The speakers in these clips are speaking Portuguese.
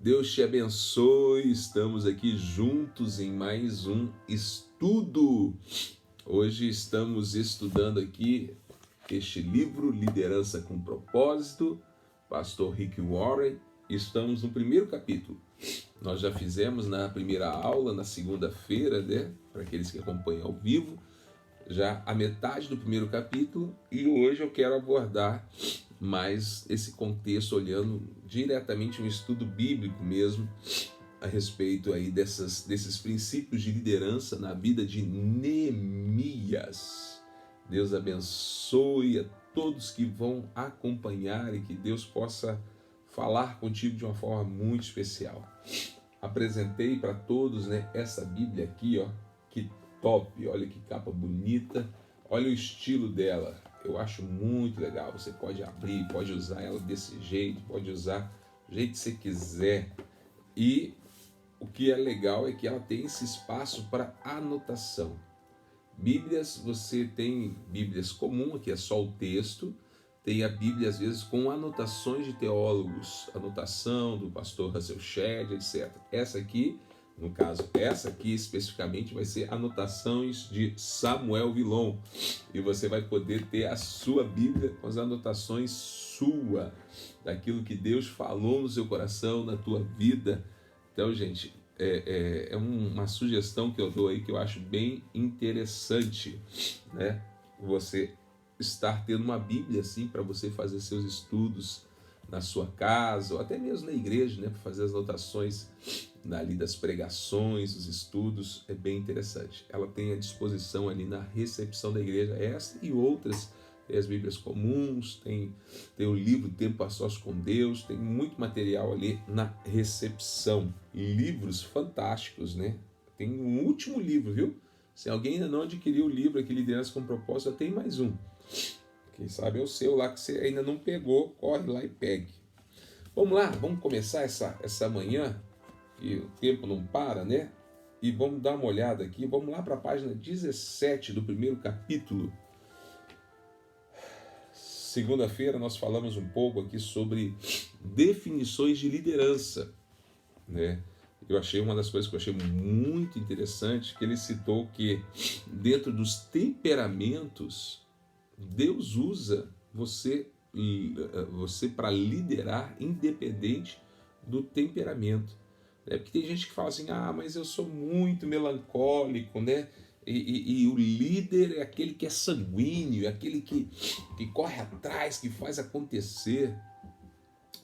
Deus te abençoe, estamos aqui juntos em mais um estudo. Hoje estamos estudando aqui este livro, Liderança com Propósito, Pastor Rick Warren. Estamos no primeiro capítulo. Nós já fizemos na primeira aula, na segunda-feira, né? Para aqueles que acompanham ao vivo, já a metade do primeiro capítulo, e hoje eu quero abordar mais esse contexto, olhando diretamente um estudo bíblico mesmo, a respeito aí desses princípios de liderança na vida de Neemias. Deus abençoe a todos que vão acompanhar e que Deus possa falar contigo de uma forma muito especial. Apresentei para todos, né, essa Bíblia aqui, ó, que top, olha que capa bonita, olha o estilo dela. Eu acho muito legal. Você pode abrir, pode usar ela desse jeito, pode usar do jeito que você quiser. E o que é legal é que ela tem esse espaço para anotação. Bíblias, você tem Bíblias comum, aqui é só o texto. Tem a Bíblia, às vezes, com anotações de teólogos, anotação do pastor Russell Shedd, etc. Essa aqui, no caso, essa aqui especificamente vai ser anotações de Samuel Villon. E você vai poder ter a sua Bíblia com as anotações sua, daquilo que Deus falou no seu coração, na tua vida. Então, gente, é uma sugestão que eu dou aí que eu acho bem interessante, né? Você estar tendo uma Bíblia assim para você fazer seus estudos na sua casa, ou até mesmo na igreja, né? Para fazer as anotações ali das pregações, dos estudos, é bem interessante. Ela tem à disposição ali na recepção da igreja, essa e outras, tem as Bíblias comuns, tem o livro Tempo a Sós com Deus, tem muito material ali na recepção. Livros fantásticos, né? Tem um último livro, viu? Se alguém ainda não adquiriu o livro aqui, Liderança com Propósito, tem mais um. Quem sabe é o seu lá que você ainda não pegou, corre lá e pegue. Vamos lá, vamos começar essa manhã, que o tempo não para, né? E vamos dar uma olhada aqui, vamos lá para a página 17 do primeiro capítulo. Segunda-feira nós falamos um pouco aqui sobre definições de liderança, né? Eu achei uma das coisas que eu achei muito interessante, que ele citou que dentro dos temperamentos, Deus usa você para liderar independente do temperamento. Porque tem gente que fala assim, mas eu sou muito melancólico, né? E o líder é aquele que é sanguíneo, é aquele que corre atrás, que faz acontecer.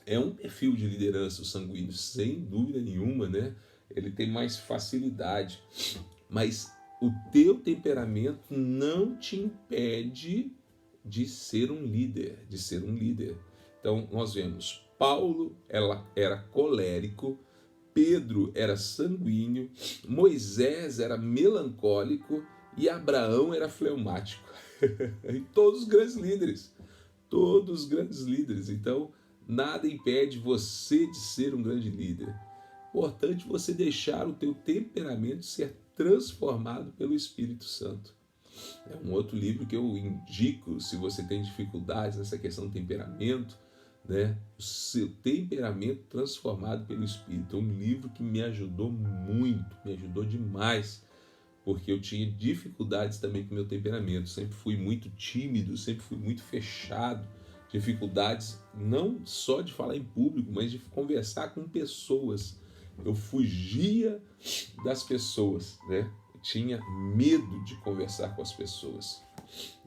É um perfil de liderança o sanguíneo, sem dúvida nenhuma, né? Ele tem mais facilidade. Mas o teu temperamento não te impede de ser um líder, Então, nós vemos, Paulo era colérico, Pedro era sanguíneo, Moisés era melancólico e Abraão era fleumático. E todos os grandes líderes. Então, nada impede você de ser um grande líder. Importante você deixar o teu temperamento ser transformado pelo Espírito Santo. É um outro livro que eu indico, se você tem dificuldades nessa questão do temperamento, né? O seu temperamento transformado pelo Espírito. É um livro que me ajudou muito, me ajudou demais, porque eu tinha dificuldades também com o meu temperamento. Sempre fui muito tímido, sempre fui muito fechado. Dificuldades não só de falar em público, mas de conversar com pessoas. Eu fugia das pessoas, né? Eu tinha medo de conversar com as pessoas.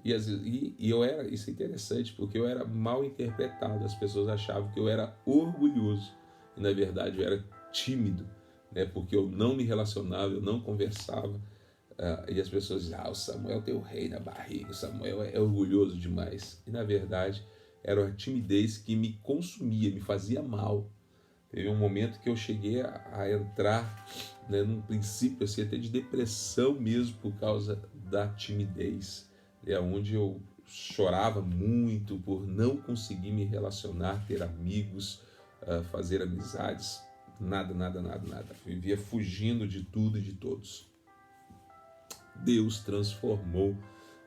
E eu era, isso é interessante, porque eu era mal interpretado. As pessoas achavam que eu era orgulhoso. E na verdade eu era tímido, né? Porque eu não me relacionava, eu não conversava. E as pessoas diziam, o Samuel tem o rei na barriga, o Samuel é orgulhoso demais. E na verdade era a timidez que me consumia, me fazia mal. Teve um momento que eu cheguei a entrar, né, num princípio assim, até de depressão mesmo por causa da timidez. Onde eu chorava muito por não conseguir me relacionar, ter amigos, fazer amizades, nada. Vivia fugindo de tudo e de todos. Deus transformou,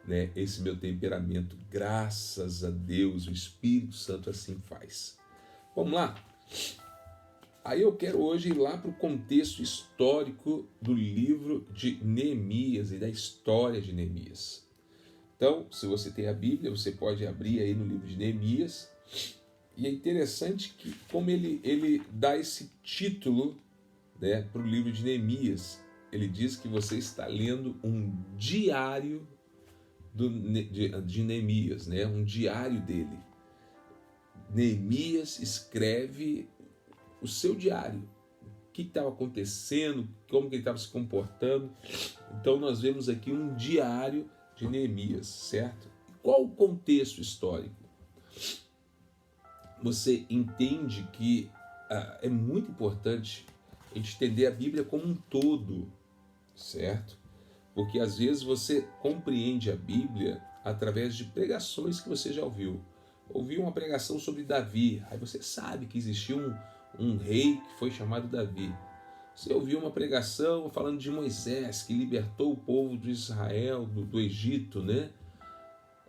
né, esse meu temperamento, graças a Deus, o Espírito Santo assim faz. Vamos lá? Aí eu quero hoje ir lá para o contexto histórico do livro de Neemias e da história de Neemias. Então, se você tem a Bíblia, você pode abrir aí no livro de Neemias. E é interessante que como ele dá esse título, né, para o livro de Neemias. Ele diz que você está lendo um diário de Neemias, né, um diário dele. Neemias escreve o seu diário, o que estava acontecendo, como que ele estava se comportando. Então nós vemos aqui um diário de Neemias, certo? Qual o contexto histórico? Você entende que é muito importante a gente entender a Bíblia como um todo, certo? Porque às vezes você compreende a Bíblia através de pregações que você já ouviu. Ouviu uma pregação sobre Davi, aí você sabe que existiu um rei que foi chamado Davi. Você ouviu uma pregação falando de Moisés, que libertou o povo de Israel do Egito, né?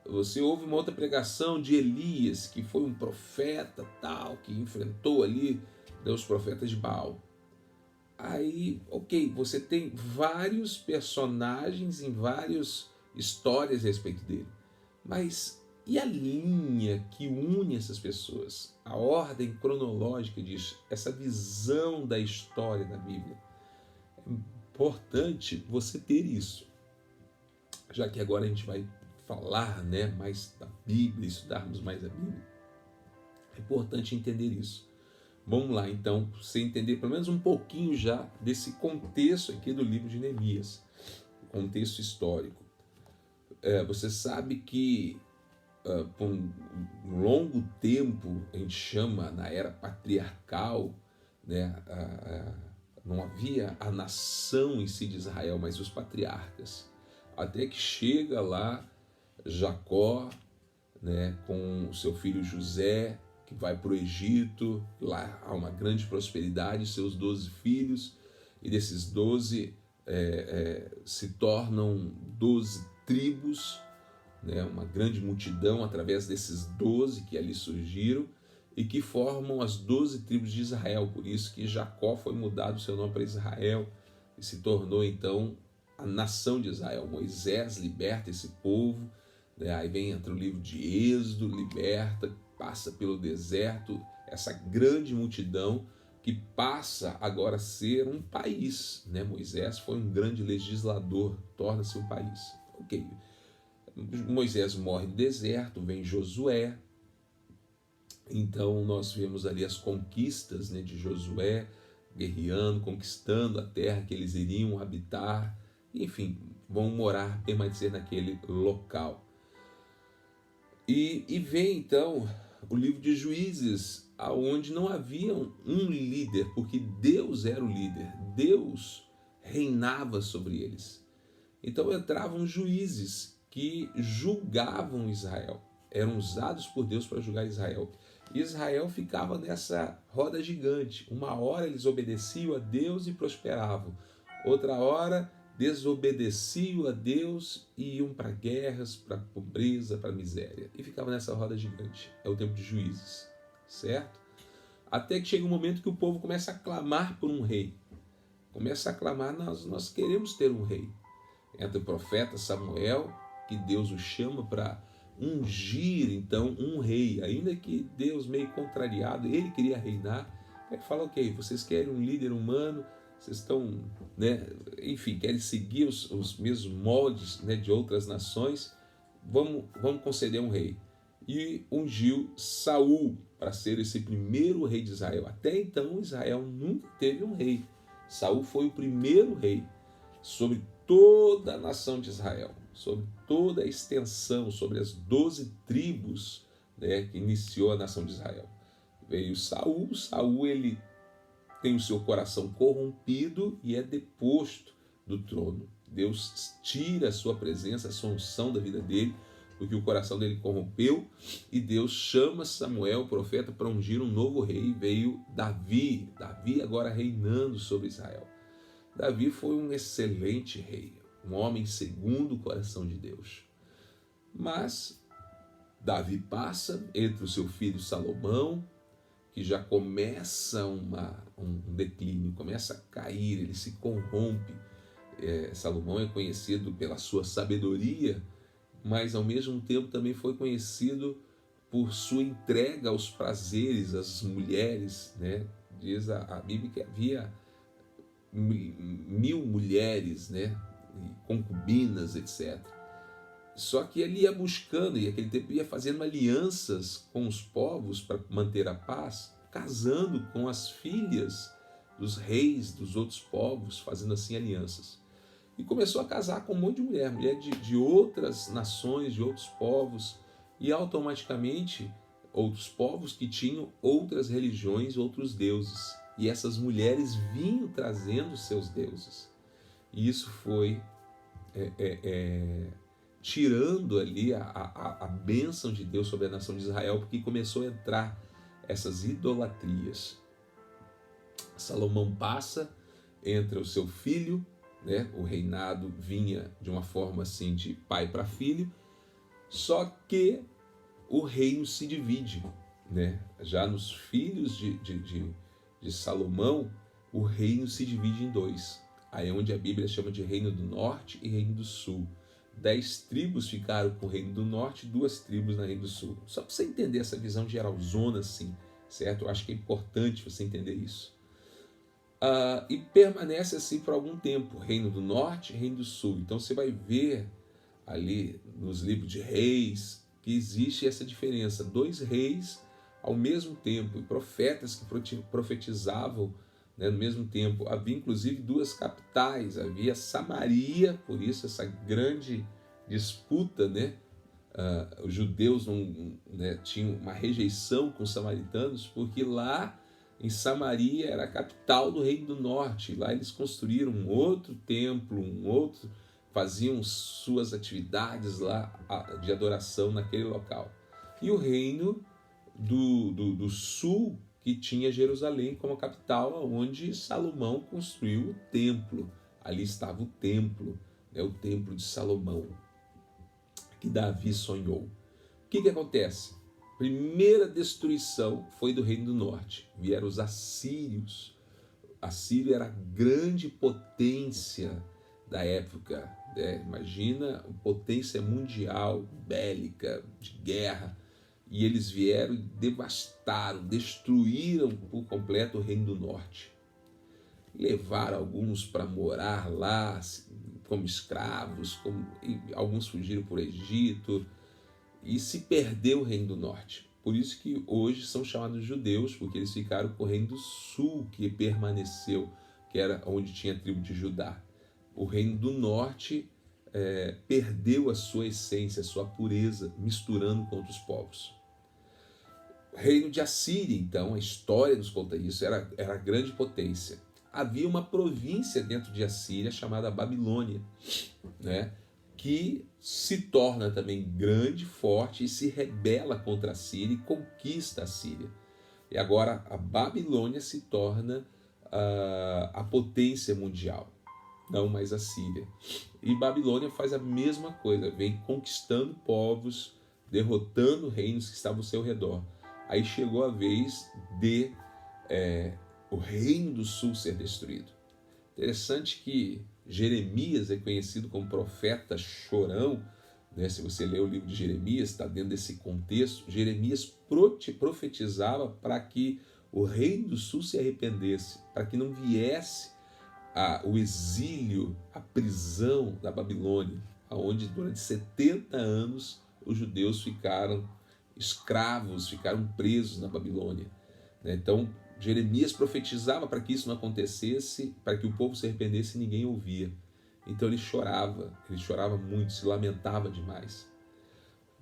Você ouve uma outra pregação de Elias, que foi um profeta tal, que enfrentou ali, né, os profetas de Baal. Aí, ok, você tem vários personagens em várias histórias a respeito dele. Mas e a linha que une essas pessoas? A ordem cronológica disso, essa visão da história da Bíblia. É importante você ter isso. Já que agora a gente vai falar, né, mais da Bíblia, estudarmos mais a Bíblia, é importante entender isso. Vamos lá, então, você entender pelo menos um pouquinho já desse contexto aqui do livro de Neemias, o contexto histórico. Você sabe que por um longo tempo, a gente chama na era patriarcal, né, não havia a nação em si de Israel, mas os patriarcas. Até que chega lá Jacó, né, com o seu filho José, que vai para o Egito. Lá há uma grande prosperidade, seus 12 filhos, e desses 12 se tornam 12 tribos, né, uma grande multidão através desses 12 que ali surgiram e que formam as 12 tribos de Israel. Por isso que Jacó foi mudado o seu nome para Israel e se tornou então a nação de Israel. Moisés liberta esse povo, né? Aí entra o livro de Êxodo, liberta, passa pelo deserto, essa grande multidão que passa agora a ser um país, né? Moisés foi um grande legislador, torna-se um país. Ok, Moisés morre no deserto, vem Josué. Então nós vemos ali as conquistas, né, de Josué, guerreando, conquistando a terra que eles iriam habitar, enfim, vão morar, permanecer naquele local. E vem então o livro de Juízes, aonde não havia um líder, porque Deus era o líder, Deus reinava sobre eles. Então entravam juízes que julgavam Israel, eram usados por Deus para julgar Israel. Israel ficava nessa roda gigante. Uma hora eles obedeciam a Deus e prosperavam, outra hora desobedeciam a Deus e iam para guerras, para pobreza, para miséria, e ficavam nessa roda gigante. É o tempo de Juízes, certo? Até que chega um momento que o povo começa a clamar por um rei, começa a clamar: nós queremos ter um rei. Entra o profeta Samuel, que Deus o chama para ungir então um rei, ainda que Deus meio contrariado, ele queria reinar. Ele fala: ok, vocês querem um líder humano, vocês estão, né, enfim, querem seguir os mesmos moldes, né, de outras nações, vamos conceder um rei. E ungiu Saul para ser esse primeiro rei de Israel. Até então Israel nunca teve um rei. Saul foi o primeiro rei sobre toda a nação de Israel, sobre toda a extensão, sobre as 12 tribos, né, que iniciou a nação de Israel. Veio Saul. Saul ele tem o seu coração corrompido e é deposto do trono. Deus tira a sua presença, a sua unção da vida dele, porque o coração dele corrompeu, e Deus chama Samuel, o profeta, para ungir um novo rei. Veio Davi agora reinando sobre Israel. Davi foi um excelente rei, um homem segundo o coração de Deus. Mas Davi passa, entra o seu filho Salomão, que já começa um declínio, começa a cair, ele se corrompe. Salomão é conhecido pela sua sabedoria, mas ao mesmo tempo também foi conhecido por sua entrega aos prazeres, às mulheres, né? Diz a Bíblia que havia 1000 mulheres, né? Concubinas, etc. Só que ele ia buscando, e naquele tempo ia fazendo alianças com os povos para manter a paz, casando com as filhas dos reis dos outros povos, fazendo assim alianças. E começou a casar com um monte de mulher de outras nações, de outros povos, e automaticamente outros povos que tinham outras religiões, outros deuses. E essas mulheres vinham trazendo seus deuses. E isso foi tirando ali a bênção de Deus sobre a nação de Israel, porque começou a entrar essas idolatrias. Salomão passa, entra o seu filho, né? O reinado vinha de uma forma assim de pai para filho, só que o reino se divide, né? Já nos filhos de Salomão, o reino se divide em dois. Aí é onde a Bíblia chama de reino do norte e reino do sul. 10 tribos ficaram com o reino do norte, 2 tribos no reino do sul. Só para você entender essa visão geralzona assim, certo? Eu acho que é importante você entender isso. E permanece assim por algum tempo, reino do norte e reino do sul. Então você vai ver ali nos livros de reis que existe essa diferença, 2 reis ao mesmo tempo, e profetas que profetizavam, né, no mesmo tempo. Havia inclusive 2 capitais, havia Samaria, por isso essa grande disputa, né? Os judeus né, tinham uma rejeição com os samaritanos, porque lá em Samaria era a capital do reino do norte. Lá eles construíram um outro templo, faziam suas atividades lá de adoração naquele local. E o reino do sul, que tinha Jerusalém como capital, onde Salomão construiu o templo. Ali estava o templo, né, o templo de Salomão, que Davi sonhou. O que acontece? Primeira destruição foi do reino do norte. Vieram os assírios. A Síria era a grande potência da época. Imagina, potência mundial, bélica, de guerra. E eles vieram e devastaram, destruíram por completo o reino do norte. Levaram alguns para morar lá como escravos, e alguns fugiram para o Egito, e se perdeu o reino do norte. Por isso que hoje são chamados judeus, porque eles ficaram com o reino do sul, que permaneceu, que era onde tinha a tribo de Judá. O reino do norte perdeu a sua essência, a sua pureza, misturando com outros povos. O reino de Assíria, então, a história nos conta isso, era a grande potência. Havia uma província dentro de Assíria chamada Babilônia, né, que se torna também grande, forte e se rebela contra a Síria e conquista a Síria. E agora a Babilônia se torna a potência mundial, não mais a Síria. E Babilônia faz a mesma coisa, vem conquistando povos, derrotando reinos que estavam ao seu redor. Aí chegou a vez de o reino do sul ser destruído. Interessante que Jeremias é conhecido como profeta chorão, né? Se você ler o livro de Jeremias, está dentro desse contexto. Jeremias profetizava para que o reino do sul se arrependesse, para que não viesse o exílio, a prisão da Babilônia, onde durante 70 anos os judeus ficaram escravos, ficaram presos na Babilônia. Então, Jeremias profetizava para que isso não acontecesse, para que o povo se arrependesse e ninguém ouvia. Então ele chorava muito, se lamentava demais.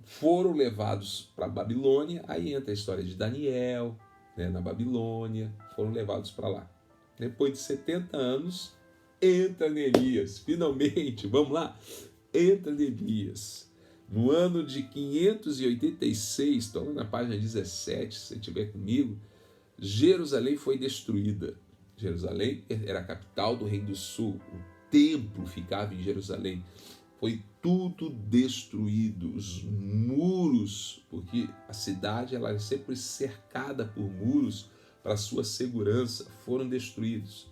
Foram levados para a Babilônia, aí entra a história de Daniel, né, na Babilônia, foram levados para lá. Depois de 70 anos, entra Neemias, finalmente, vamos lá, entra Neemias. No ano de 586, estou lá na página 17, se você estiver comigo, Jerusalém foi destruída. Jerusalém era a capital do reino do sul, o templo ficava em Jerusalém, foi tudo destruído, os muros, porque a cidade ela é sempre cercada por muros para sua segurança, foram destruídos,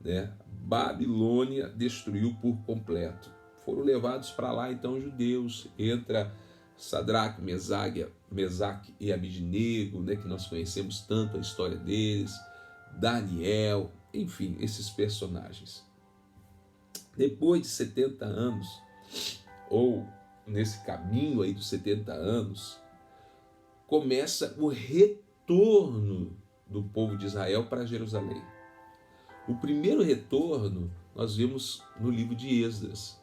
né? Babilônia destruiu por completo. Foram levados para lá então judeus, entra Sadraque, Mesaque e Abidnego, né, que nós conhecemos tanto a história deles, Daniel, enfim, esses personagens. Depois de 70 anos, ou nesse caminho aí dos 70 anos, começa o retorno do povo de Israel para Jerusalém. O primeiro retorno nós vemos no livro de Esdras.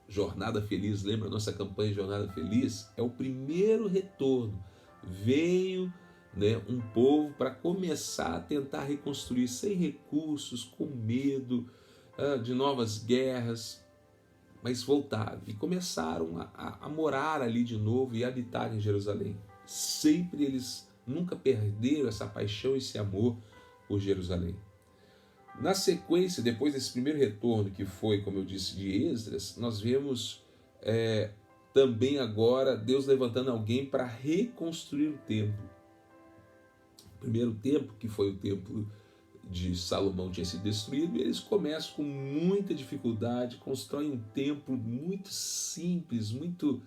Jornada Feliz, lembra a nossa campanha Jornada Feliz? É o primeiro retorno. Veio, né, um povo para começar a tentar reconstruir sem recursos, com medo de novas guerras, mas voltaram e começaram a morar ali de novo e habitar em Jerusalém. Sempre eles nunca perderam essa paixão, esse amor por Jerusalém. Na sequência, depois desse primeiro retorno, que foi, como eu disse, de Esdras, nós vemos também agora Deus levantando alguém para reconstruir o templo. O primeiro templo, que foi o templo de Salomão, tinha sido destruído, e eles começam com muita dificuldade, constroem um templo muito simples, muito,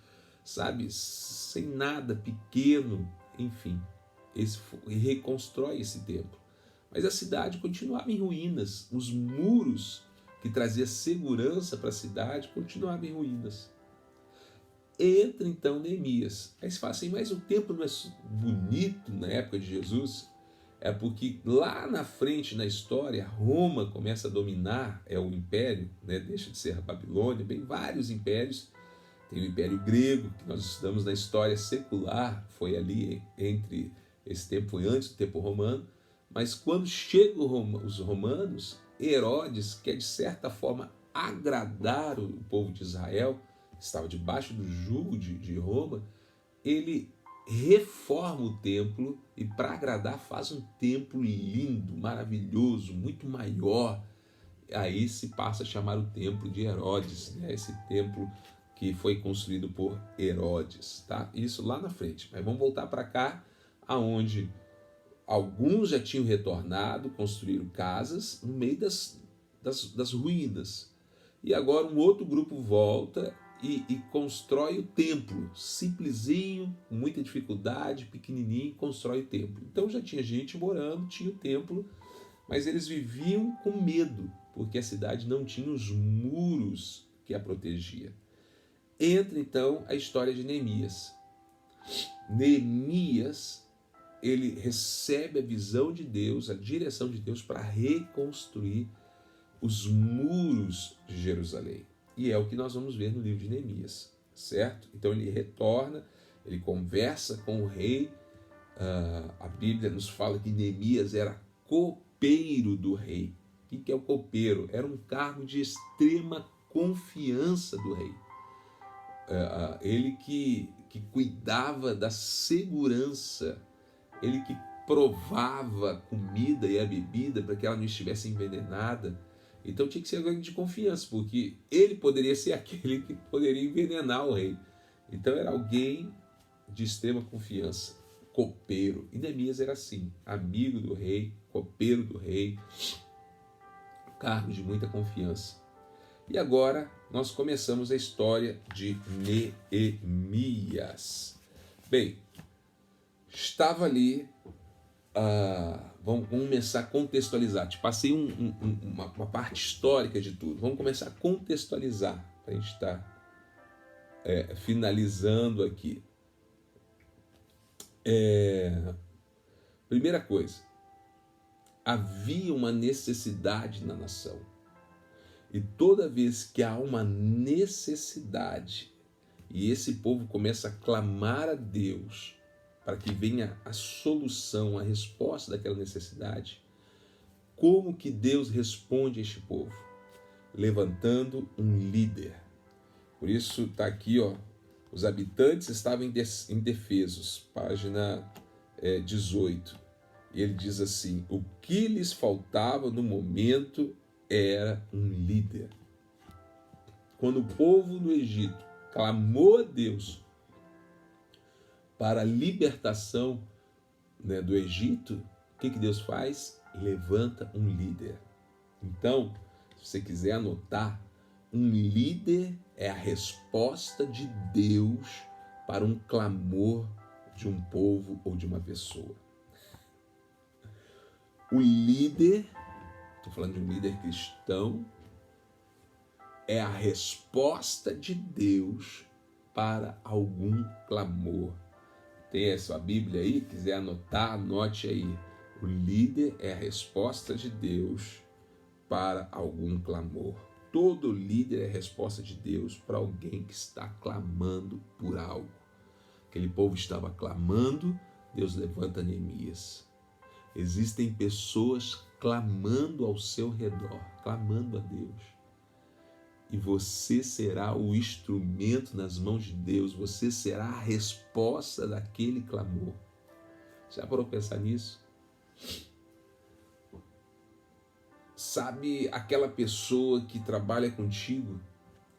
sabe, sem nada, pequeno, enfim, e reconstrói esse templo. Mas a cidade continuava em ruínas, os muros que traziam segurança para a cidade continuavam em ruínas. Entra então Neemias. Aí se fala assim, mas o templo não é bonito na época de Jesus? É porque lá na frente na história, Roma começa a dominar, é o império, né? Deixa de ser a Babilônia, bem vários impérios. Tem o Império Grego, que nós estudamos na história secular, foi ali entre esse tempo, foi antes do tempo romano. Mas quando chegam os romanos, Herodes quer de certa forma agradar o povo de Israel, que estava debaixo do jugo de Roma, ele reforma o templo e para agradar faz um templo lindo, maravilhoso, muito maior. Aí se passa a chamar o templo de Herodes, né? Esse templo que foi construído por Herodes, tá? Isso lá na frente. Mas vamos voltar para cá, aonde alguns já tinham retornado, construíram casas no meio das ruínas. E agora um outro grupo volta e constrói o templo, simplesinho, com muita dificuldade, pequenininho, constrói o templo. Então já tinha gente morando, tinha o templo, mas eles viviam com medo, porque a cidade não tinha os muros que a protegia. Entra então a história de Neemias. Neemias, ele recebe a visão de Deus, a direção de Deus para reconstruir os muros de Jerusalém. E é o que nós vamos ver no livro de Neemias, certo? Então ele retorna, ele conversa com o rei. A Bíblia nos fala que Neemias era copeiro do rei. O que é o copeiro? Era um cargo de extrema confiança do rei. Ele que cuidava da segurança, ele que provava a comida e a bebida para que ela não estivesse envenenada. Então tinha que ser alguém de confiança, porque ele poderia ser aquele que poderia envenenar o rei. Então era alguém de extrema confiança, copeiro. E Neemias era assim, amigo do rei, copeiro do rei, cargo de muita confiança. E agora nós começamos a história de Neemias. Bem, estava ali, vamos começar a contextualizar. Te passei uma parte histórica de tudo. Vamos começar a contextualizar para a gente estar finalizando aqui. Primeira coisa, havia uma necessidade na nação. E toda vez que há uma necessidade e esse povo começa a clamar a Deus para que venha a solução, a resposta daquela necessidade, como que Deus responde a este povo? Levantando um líder. Por isso está aqui, os habitantes estavam indefesos, página 18. E ele diz assim, o que lhes faltava no momento era um líder. Quando o povo no Egito clamou a Deus para a libertação, né, do Egito, o que Deus faz? Levanta um líder. Então, se você quiser anotar, um líder é a resposta de Deus para um clamor de um povo ou de uma pessoa. O líder, estou falando de um líder cristão, é a resposta de Deus para algum clamor. Tem a sua Bíblia aí? Quiser anotar, anote aí. O líder é a resposta de Deus para algum clamor. Todo líder é a resposta de Deus para alguém que está clamando por algo. Aquele povo estava clamando, Deus levanta Neemias. Existem pessoas clamando ao seu redor, clamando a Deus. E você será o instrumento nas mãos de Deus, você será a resposta daquele clamor. Já parou para pensar nisso? Sabe aquela pessoa que trabalha contigo,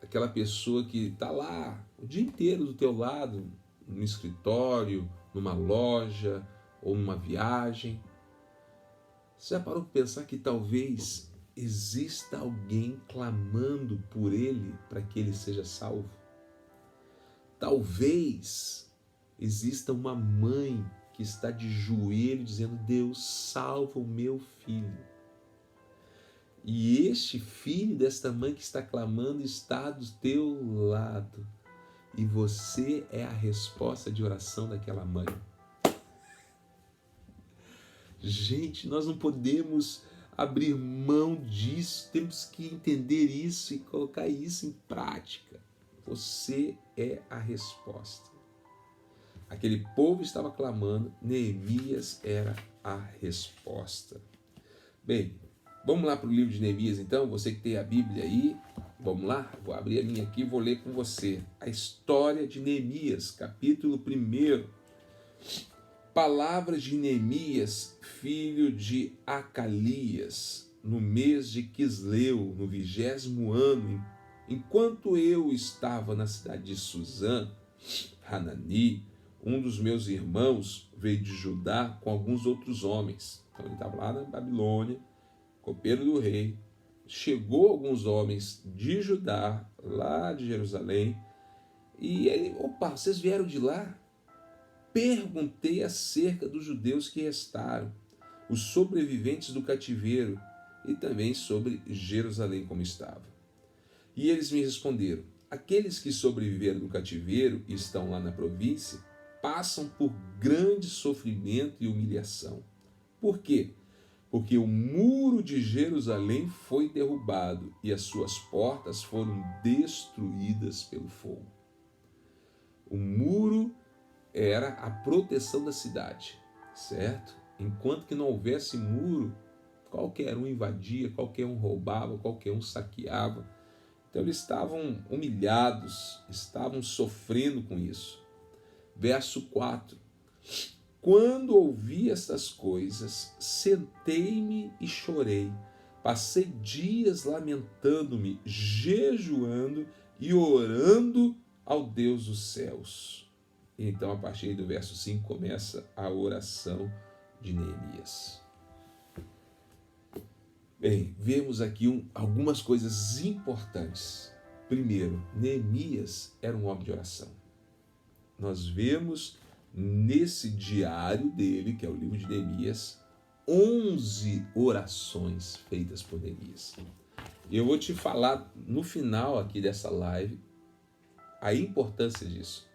aquela pessoa que está lá o dia inteiro do teu lado, no escritório, numa loja ou numa viagem? Você já parou para pensar que talvez exista alguém clamando por ele para que ele seja salvo? Talvez exista uma mãe que está de joelho dizendo: Deus, salva o meu filho. E este filho desta mãe que está clamando está do teu lado. E você é a resposta de oração daquela mãe. Gente, nós não podemos abrir mão disso, temos que entender isso e colocar isso em prática. Você é a resposta. Aquele povo estava clamando, Neemias era a resposta. Bem, vamos lá para o livro de Neemias então, você que tem a Bíblia aí, vamos lá? Vou abrir a minha aqui e vou ler com você. A história de Neemias, capítulo 1. Palavras de Neemias, filho de Acalias, no mês de Quisleu, no 20º ano, enquanto eu estava na cidade de Suzã, Hanani, um dos meus irmãos, veio de Judá com alguns outros homens. Então ele estava lá na Babilônia, copeiro do rei. Chegou alguns homens de Judá, lá de Jerusalém, e ele: opa, vocês vieram de lá? Perguntei acerca dos judeus que restaram, os sobreviventes do cativeiro, e também sobre Jerusalém como estava. E eles me responderam: aqueles que sobreviveram do cativeiro e estão lá na província passam por grande sofrimento e humilhação. Por quê? Porque o muro de Jerusalém foi derrubado e as suas portas foram destruídas pelo fogo. O muro era a proteção da cidade, certo? Enquanto que não houvesse muro, qualquer um invadia, qualquer um roubava, qualquer um saqueava. Então eles estavam humilhados, estavam sofrendo com isso. Verso 4. Quando ouvi essas coisas, sentei-me e chorei. Passei dias lamentando-me, jejuando e orando ao Deus dos céus. Então, a partir do verso 5, começa a oração de Neemias. Bem, vemos aqui algumas coisas importantes. Primeiro, Neemias era um homem de oração. Nós vemos nesse diário dele, que é o livro de Neemias, 11 orações feitas por Neemias. Eu vou te falar no final aqui dessa live a importância disso.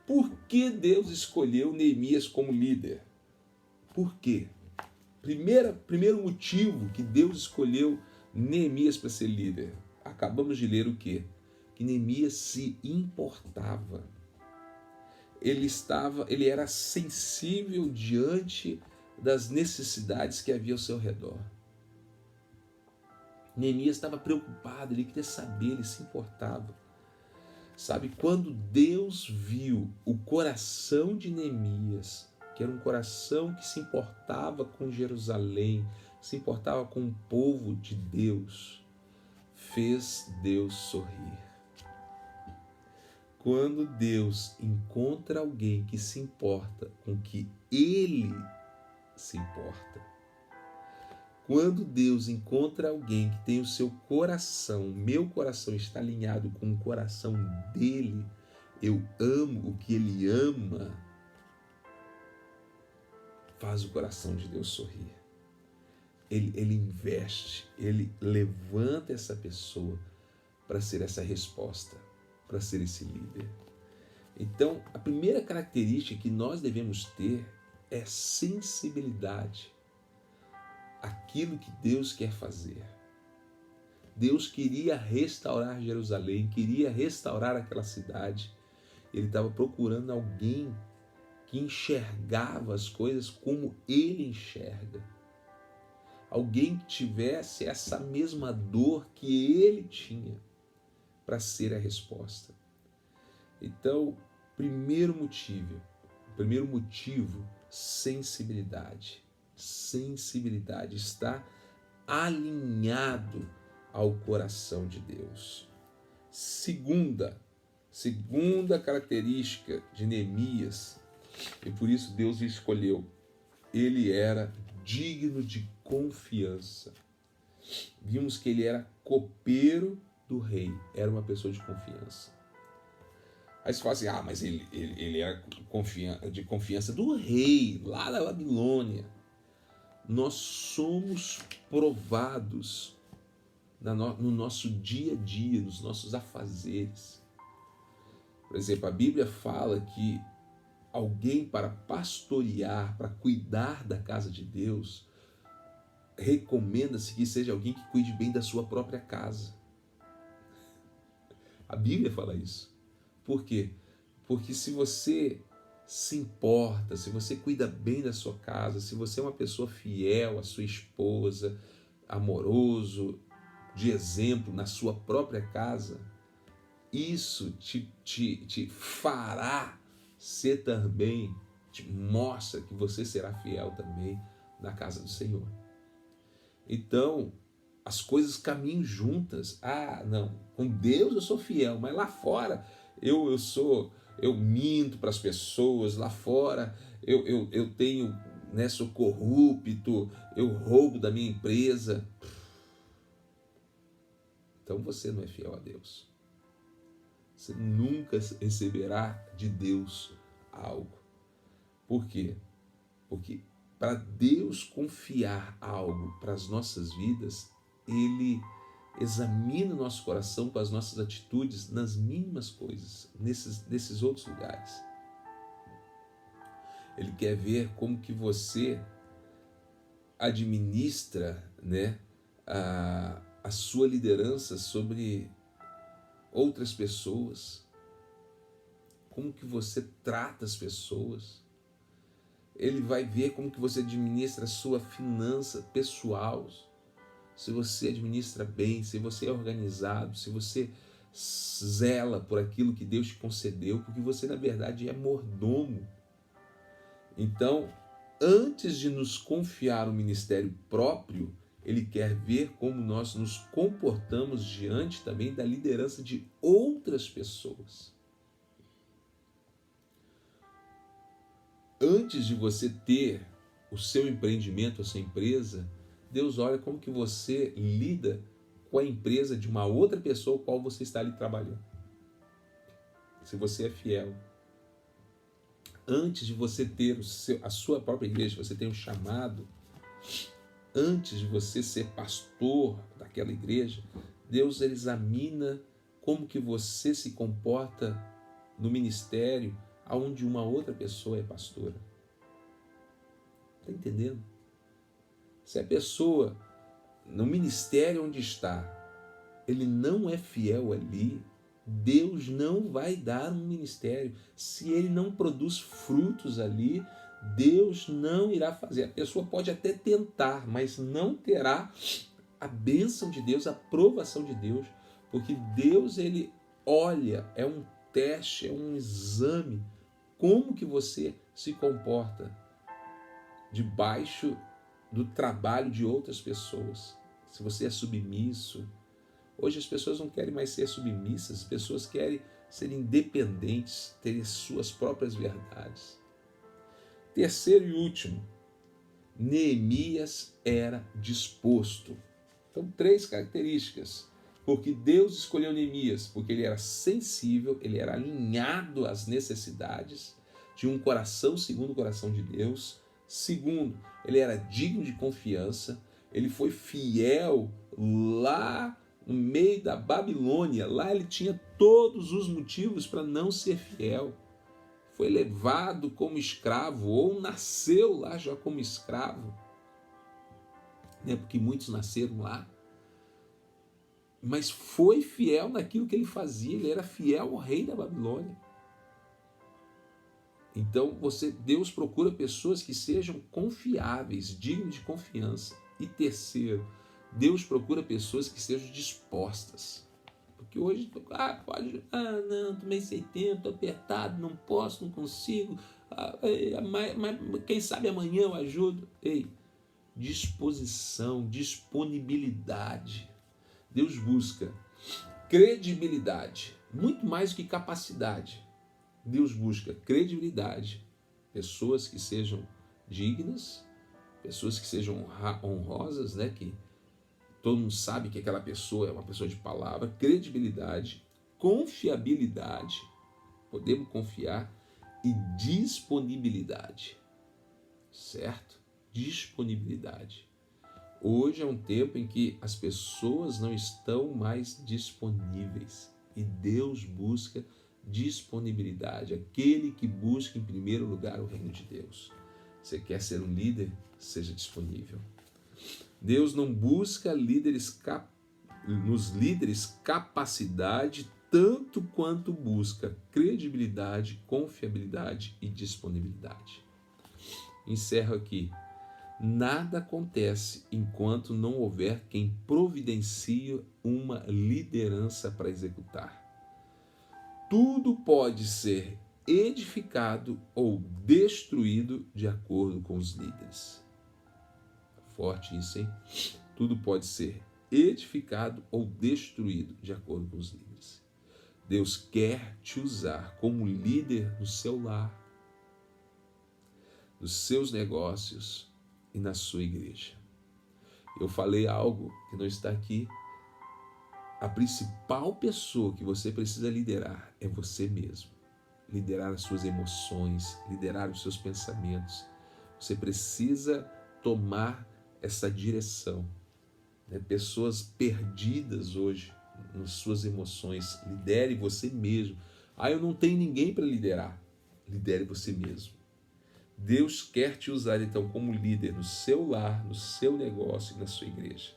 Por que Deus escolheu Neemias como líder? Por quê? Primeiro motivo que Deus escolheu Neemias para ser líder. Acabamos de ler o quê? Que Neemias se importava. Ele era sensível diante das necessidades que havia ao seu redor. Neemias estava preocupado, ele queria saber, ele se importava. Sabe, quando Deus viu o coração de Neemias, que era um coração que se importava com Jerusalém, se importava com o povo de Deus, fez Deus sorrir. Quando Deus encontra alguém que se importa com o que Ele se importa, quando Deus encontra alguém que tem o seu coração, o meu coração está alinhado com o coração dele, eu amo o que ele ama, faz o coração de Deus sorrir. Ele investe, ele levanta essa pessoa para ser essa resposta, para ser esse líder. Então, a primeira característica que nós devemos ter é sensibilidade àquilo que Deus quer fazer. Deus queria restaurar Jerusalém, queria restaurar aquela cidade. Ele estava procurando alguém que enxergava as coisas como ele enxerga. Alguém que tivesse essa mesma dor que ele tinha para ser a resposta. Então, primeiro motivo, sensibilidade. Sensibilidade, está alinhado ao coração de Deus. Segunda característica de Neemias, e por isso Deus o escolheu, ele era digno de confiança. Vimos que ele era copeiro do rei, era uma pessoa de confiança. Aí você fala assim, mas ele era de confiança do rei, lá da Babilônia. Nós somos provados no nosso dia a dia, nos nossos afazeres. Por exemplo, a Bíblia fala que alguém para pastorear, para cuidar da casa de Deus, recomenda-se que seja alguém que cuide bem da sua própria casa. A Bíblia fala isso. Por quê? Porque se você se importa, se você cuida bem da sua casa, se você é uma pessoa fiel à sua esposa, amoroso, de exemplo na sua própria casa, isso te fará ser também, te mostra que você será fiel também na casa do Senhor. Então, as coisas caminham juntas. Não, com Deus eu sou fiel, mas lá fora eu minto para as pessoas, lá fora eu tenho, sou corrupto, eu roubo da minha empresa. Então você não é fiel a Deus. Você nunca receberá de Deus algo. Por quê? Porque para Deus confiar algo para as nossas vidas, Ele examina o nosso coração com as nossas atitudes nas mínimas coisas, nesses outros lugares. Ele quer ver como que você administra, a sua liderança sobre outras pessoas, como que você trata as pessoas. Ele vai ver como que você administra a sua finança pessoal, se você administra bem, se você é organizado, se você zela por aquilo que Deus te concedeu, porque você na verdade é mordomo. Então, antes de nos confiar um ministério próprio, Ele quer ver como nós nos comportamos diante também da liderança de outras pessoas. Antes de você ter o seu empreendimento, a sua empresa, Deus olha como que você lida com a empresa de uma outra pessoa com a qual você está ali trabalhando. Se você é fiel. Antes de você ter a sua própria igreja, você tem um chamado, antes de você ser pastor daquela igreja, Deus examina como que você se comporta no ministério onde uma outra pessoa é pastora. Está entendendo? Se a pessoa, no ministério onde está, ele não é fiel ali, Deus não vai dar um ministério. Se ele não produz frutos ali, Deus não irá fazer. A pessoa pode até tentar, mas não terá a bênção de Deus, a aprovação de Deus, porque Deus, ele olha, é um teste, é um exame, como que você se comporta debaixo do trabalho de outras pessoas. Se você é submisso. Hoje as pessoas não querem mais ser submissas, as pessoas querem serem independentes, terem suas próprias verdades. Terceiro e último, Neemias era disposto. Então, 3 características. Porque Deus escolheu Neemias, porque ele era sensível, ele era alinhado às necessidades, tinha um coração segundo o coração de Deus. Segundo, ele era digno de confiança, ele foi fiel lá no meio da Babilônia, lá ele tinha todos os motivos para não ser fiel. Foi levado como escravo, ou nasceu lá já como escravo, né? Porque muitos nasceram lá. Mas foi fiel naquilo que ele fazia, ele era fiel ao rei da Babilônia. Então, Deus procura pessoas que sejam confiáveis, dignas de confiança. E terceiro, Deus procura pessoas que sejam dispostas. Porque hoje, não, tô meio sem tempo, tô apertado, não posso, não consigo, mas quem sabe amanhã eu ajudo. Ei, disposição, disponibilidade. Deus busca credibilidade, muito mais do que capacidade. Deus busca credibilidade, pessoas que sejam dignas, pessoas que sejam honrosas, né? Que todo mundo sabe que aquela pessoa é uma pessoa de palavra. Credibilidade, confiabilidade, podemos confiar, e disponibilidade, certo? Disponibilidade. Hoje é um tempo em que as pessoas não estão mais disponíveis e Deus busca disponibilidade, aquele que busca em primeiro lugar o reino de Deus. Você quer ser um líder? Seja disponível. Deus não busca nos líderes capacidade tanto quanto busca credibilidade, confiabilidade e disponibilidade. Encerro aqui. Nada acontece enquanto não houver quem providencie uma liderança para executar. Tudo pode ser edificado ou destruído de acordo com os líderes. Forte isso, hein? Tudo pode ser edificado ou destruído de acordo com os líderes. Deus quer te usar como líder no seu lar, nos seus negócios e na sua igreja. Eu falei algo que não está aqui. A principal pessoa que você precisa liderar é você mesmo. Liderar as suas emoções, liderar os seus pensamentos. Você precisa tomar essa direção. Pessoas perdidas hoje nas suas emoções. Lidere você mesmo. Eu não tenho ninguém para liderar. Lidere você mesmo. Deus quer te usar então como líder no seu lar, no seu negócio e na sua igreja.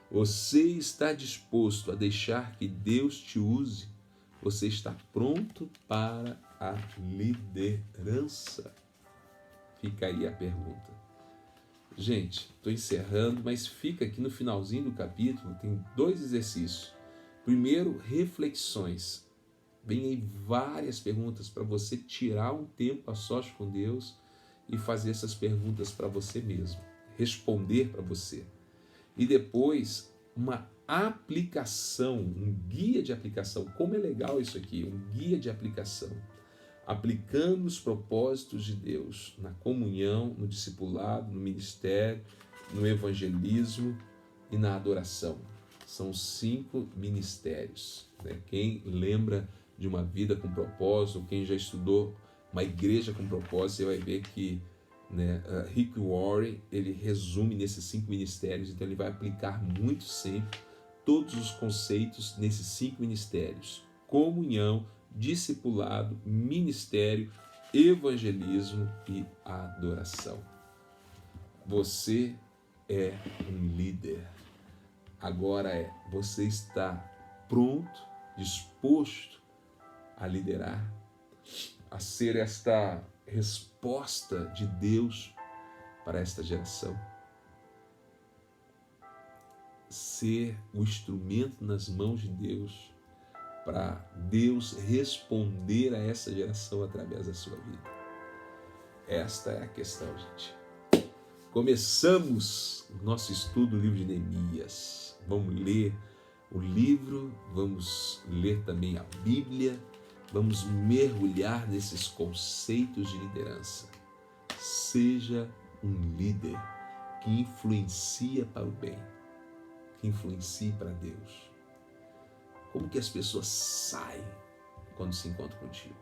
Você está disposto a deixar que Deus te use? Você está pronto para a liderança? Fica aí a pergunta. Gente, estou encerrando, mas fica aqui no finalzinho do capítulo, tem 2 exercícios. Primeiro, reflexões. Vem aí várias perguntas para você tirar um tempo a sós com Deus e fazer essas perguntas para você mesmo, responder para você. E depois, uma aplicação, um guia de aplicação. Como é legal isso aqui, um guia de aplicação. Aplicando os propósitos de Deus na comunhão, no discipulado, no ministério, no evangelismo e na adoração. São 5 ministérios. Quem lembra de uma vida com propósito, quem já estudou uma igreja com propósito, você vai ver que Rick Warren, ele resume nesses 5 ministérios, então ele vai aplicar muito sempre todos os conceitos nesses 5 ministérios: comunhão, discipulado, ministério, evangelismo e adoração. Você é um líder. Agora você está pronto, disposto a liderar, a ser esta resposta de Deus para esta geração? Ser o instrumento nas mãos de Deus para Deus responder a essa geração através da sua vida. Esta é a questão, gente. Começamos o nosso estudo do livro de Neemias. Vamos ler o livro, vamos ler também a Bíblia, Vamos mergulhar nesses conceitos de liderança. Seja um líder que influencia para o bem, que influencie para Deus. Como que as pessoas saem quando se encontram contigo?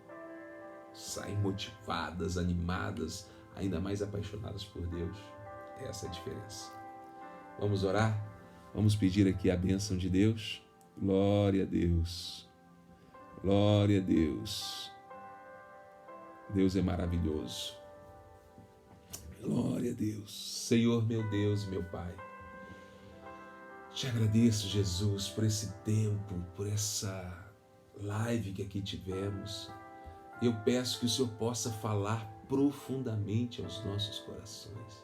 Saem motivadas, animadas, ainda mais apaixonadas por Deus. Essa é a diferença. Vamos orar? Vamos pedir aqui a bênção de Deus? Glória a Deus. Glória a Deus. Deus é maravilhoso. Glória a Deus. Senhor, meu Deus e meu Pai, te agradeço, Jesus, por esse tempo, por essa live que aqui tivemos. Eu peço que o Senhor possa falar profundamente aos nossos corações.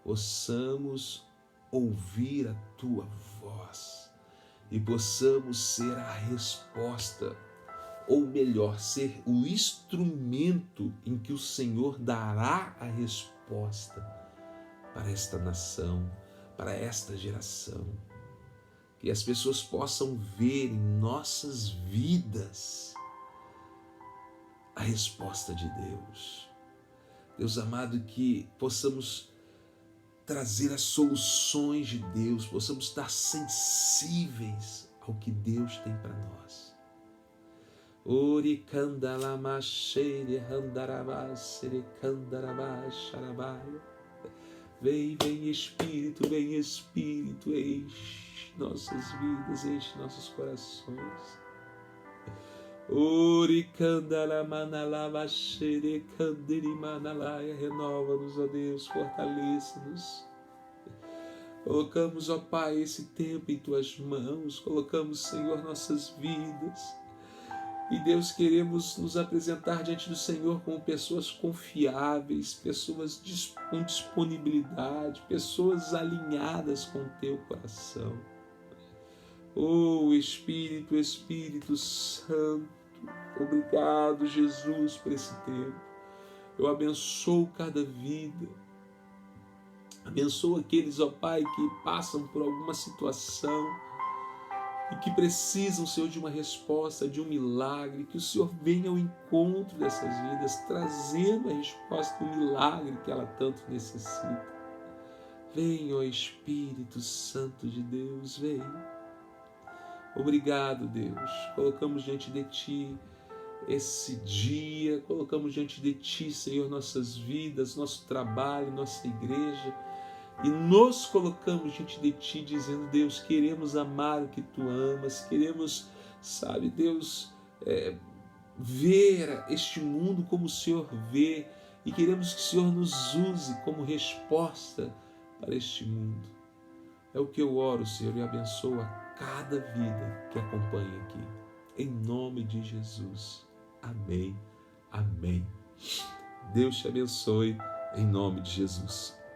Possamos ouvir a Tua voz e possamos ser a resposta, ou melhor, ser o instrumento em que o Senhor dará a resposta para esta nação, para esta geração. Que as pessoas possam ver em nossas vidas a resposta de Deus. Deus amado, que possamos trazer as soluções de Deus, possamos estar sensíveis ao que Deus tem para nós. Vem, vem Espírito, enche nossas vidas, enche nossos corações. Renova-nos, ó Deus, fortalece-nos. Colocamos, ó Pai, esse tempo em Tuas mãos, colocamos, Senhor, nossas vidas. E Deus, queremos nos apresentar diante do Senhor como pessoas confiáveis, pessoas com disponibilidade, pessoas alinhadas com o Teu coração. Oh, Espírito, Espírito Santo, obrigado, Jesus, por esse tempo. Eu abençoo cada vida. Abençoo aqueles, ó Pai, que passam por alguma situação e que precisam, Senhor, de uma resposta, de um milagre, que o Senhor venha ao encontro dessas vidas, trazendo a resposta do milagre que ela tanto necessita. Vem, ó Espírito Santo de Deus, vem. Obrigado, Deus. Colocamos diante de Ti esse dia, colocamos diante de Ti, Senhor, nossas vidas, nosso trabalho, nossa igreja, e nos colocamos diante de Ti, dizendo: Deus, queremos amar o que Tu amas, queremos, sabe, Deus, ver este mundo como o Senhor vê, e queremos que o Senhor nos use como resposta para este mundo. É o que eu oro, Senhor, e abençoo a cada vida que acompanha aqui. Em nome de Jesus. Amém. Amém. Deus te abençoe em nome de Jesus.